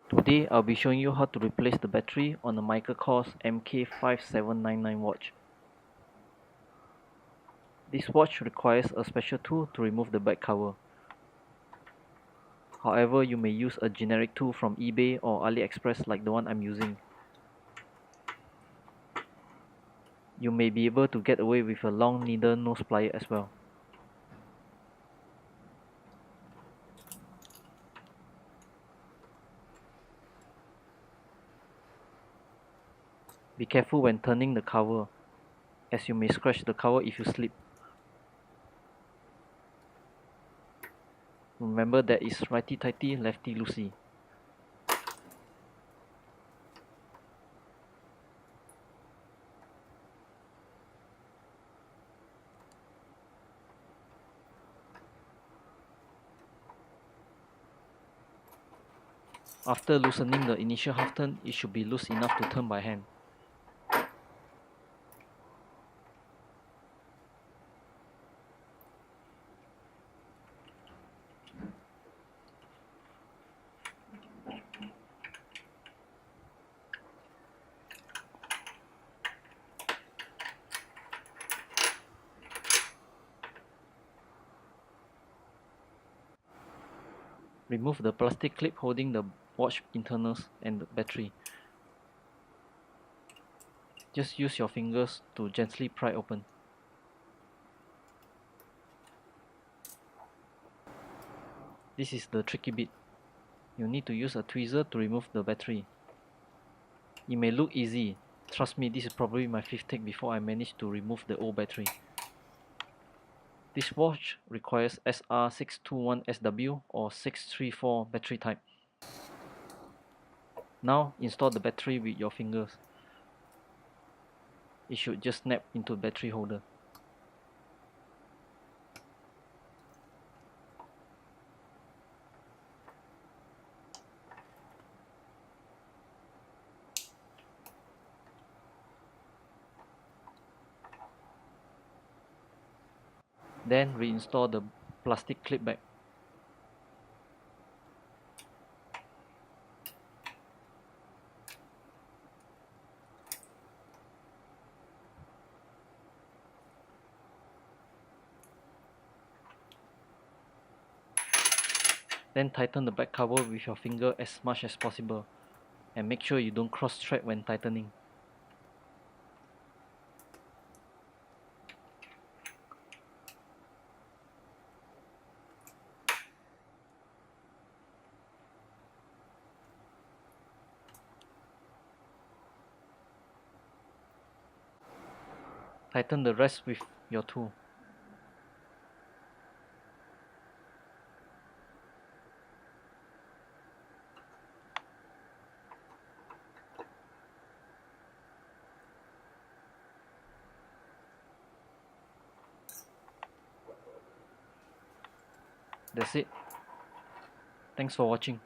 Today I'll be showing you how to replace the battery on a Michael Kors MK-5799 watch. This watch requires a special tool to remove the back cover. However, you may use a generic tool from eBay or AliExpress like the one I'm using. You may be able to get away with a long needle nose plier as well. Be careful when turning the cover, as you may scratch the cover if you slip. Remember that it's righty-tighty, lefty-loosey. After loosening the initial half turn, it should be loose enough to turn by hand. Remove the plastic clip holding the watch internals and the battery. Just use your fingers to gently pry open. This is the tricky bit. You need to use a tweezer to remove the battery. It may look easy. Trust me, this is probably my 5th take before I managed to remove the old battery. This watch requires SR621SW or 634 battery type. Now install the battery with your fingers. It should just snap into the battery holder. Then reinstall the plastic clip back. Then tighten the back cover with your finger as much as possible, and make sure you don't cross thread when tightening. Tighten the rest with your tool. That's it. Thanks for watching.